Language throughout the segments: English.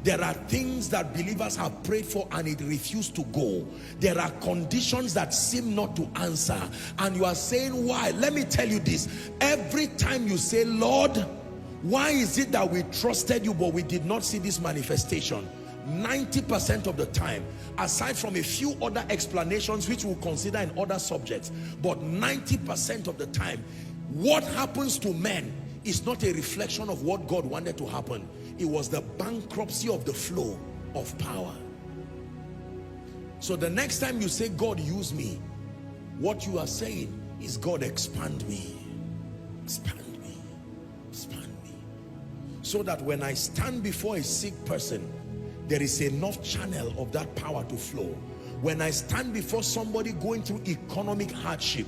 There are things that believers have prayed for and it refused to go. There are conditions that seem not to answer. And you are saying, why? Let me tell you this. Every time you say, Lord, why is it that we trusted you but we did not see this manifestation? 90% of the time, aside from a few other explanations which we'll consider in other subjects, but 90% of the time, what happens to men is not a reflection of what God wanted to happen. It was the bankruptcy of the flow of power. So the next time you say, God, use me, what you are saying is, God, expand me, expand me, expand me. So that when I stand before a sick person, there is enough channel of that power to flow. When I stand before somebody going through economic hardship,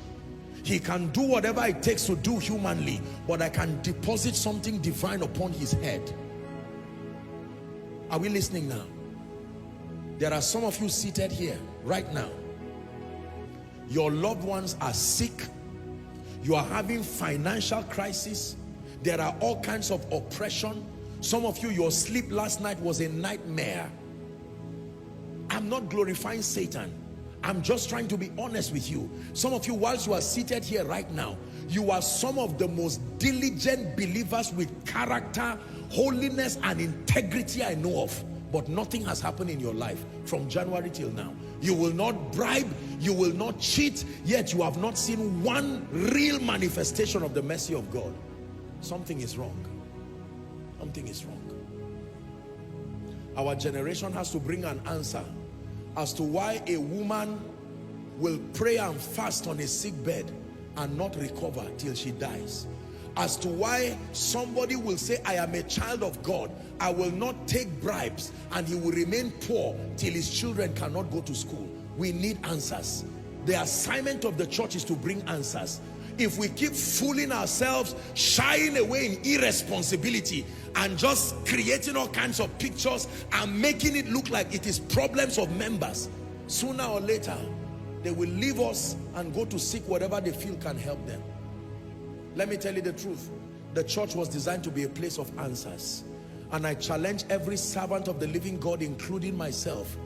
he can do whatever it takes to do humanly, but I can deposit something divine upon his head. Are we listening now? There are some of you seated here right now. Your loved ones are sick. You are having financial crisis. There are all kinds of oppression. Some of you, your sleep last night was a nightmare. I'm not glorifying Satan. I'm just trying to be honest with you. Some of you, whilst you are seated here right now, you are some of the most diligent believers with character, holiness, and integrity I know of. But nothing has happened in your life from January till now. You will not bribe, you will not cheat, yet you have not seen one real manifestation of the mercy of God. Something is wrong. Something is wrong. Our generation has to bring an answer as to why a woman will pray and fast on a sick bed and not recover till she dies. As to why somebody will say, I am a child of God, I will not take bribes, and he will remain poor till his children cannot go to school. We need answers. The assignment of the church is to bring answers. If we keep fooling ourselves, shying away in irresponsibility, and just creating all kinds of pictures and making it look like it is problems of members, sooner or later, they will leave us and go to seek whatever they feel can help them. Let me tell you the truth. The church was designed to be a place of answers. And I challenge every servant of the living God, including myself,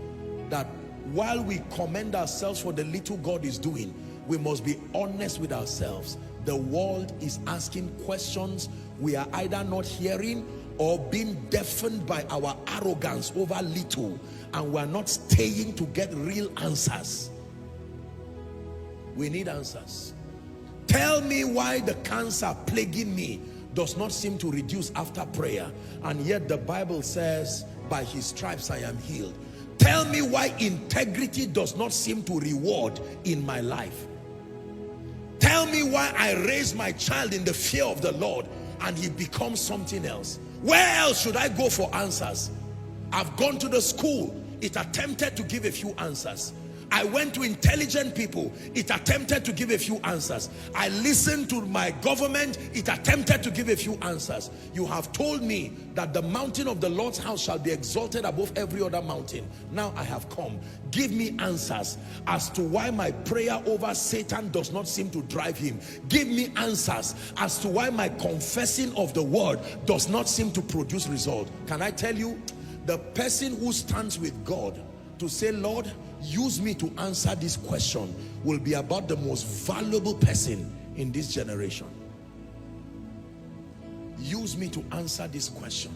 that while we commend ourselves for the little God is doing, we must be honest with ourselves. The world is asking questions we are either not hearing or being deafened by our arrogance over little, and we are not staying to get real answers. We need answers. Tell me why the cancer plaguing me does not seem to reduce after prayer, and yet the Bible says, by his stripes I am healed. Tell me why integrity does not seem to reward in my life. Tell me why I raise my child in the fear of the Lord and he becomes something else. Where else should I go for answers? I've gone to the school, it attempted to give a few answers. I went to intelligent people, it attempted to give a few answers. I listened to my government, it attempted to give a few answers. You have told me that the mountain of the Lord's house shall be exalted above every other mountain. Now I have come. Give me answers as to why my prayer over Satan does not seem to drive him. Give me answers as to why my confessing of the word does not seem to produce result. Can I tell you, the person who stands with God to say, Lord, use me to answer this question, will be about the most valuable person in this generation. Use me to answer this question.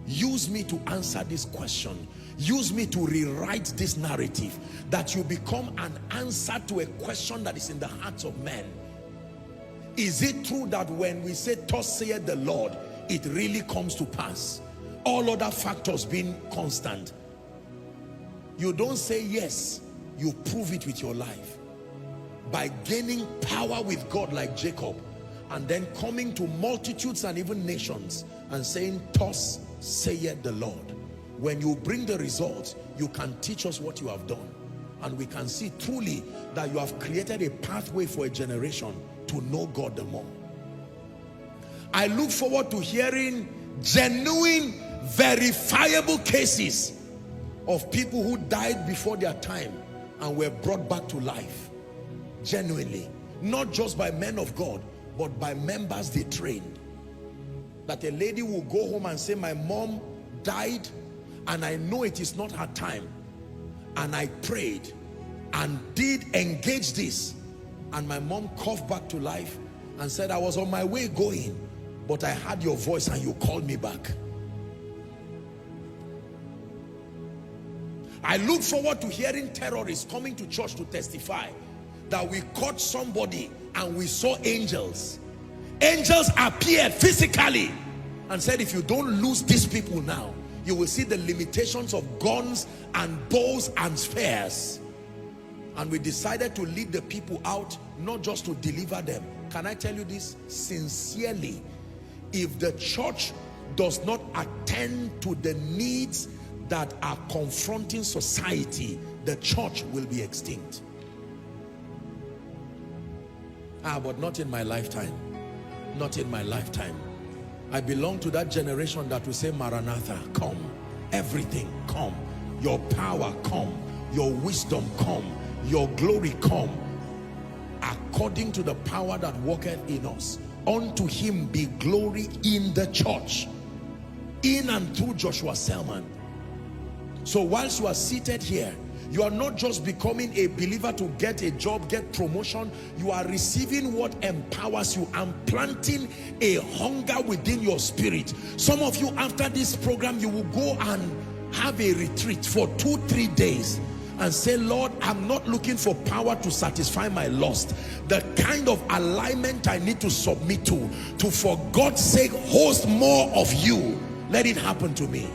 Use me to answer this question. Use me to rewrite this narrative, that you become an answer to a question that is in the hearts of men. Is it true that when we say, thus saith the Lord, it really comes to pass? All other factors being constant. You don't say yes, you prove it with your life. By gaining power with God like Jacob, and then coming to multitudes and even nations and saying, thus saith the Lord. When you bring the results, you can teach us what you have done. And we can see truly that you have created a pathway for a generation to know God the more. I look forward to hearing genuine, verifiable cases of people who died before their time and were brought back to life. Genuinely. Not just by men of God, but by members they trained. That a lady will go home and say, my mom died and I know it is not her time, and I prayed and did engage this, and my mom coughed back to life and said, I was on my way going, but I heard your voice and you called me back. I look forward to hearing terrorists coming to church to testify that we caught somebody and we saw angels. Angels appeared physically and said, if you don't lose these people now, you will see the limitations of guns and bows and spears. And we decided to lead the people out, not just to deliver them. Can I tell you this sincerely? If the church does not attend to the needs that are confronting society, the church will be extinct. But not in my lifetime. Not in my lifetime. I belong to that generation that will say, Maranatha, come. Everything, come. Your power, come. Your wisdom, come. Your glory, come. According to the power that worketh in us. Unto him be glory in the church. In and through Joshua Selman. So whilst you are seated here, you are not just becoming a believer to get a job, get promotion. You are receiving what empowers you and planting a hunger within your spirit. Some of you, after this program, you will go and have a retreat for 2-3 days and say, Lord, I'm not looking for power to satisfy my lust. The kind of alignment I need to submit to for God's sake host more of you. Let it happen to me.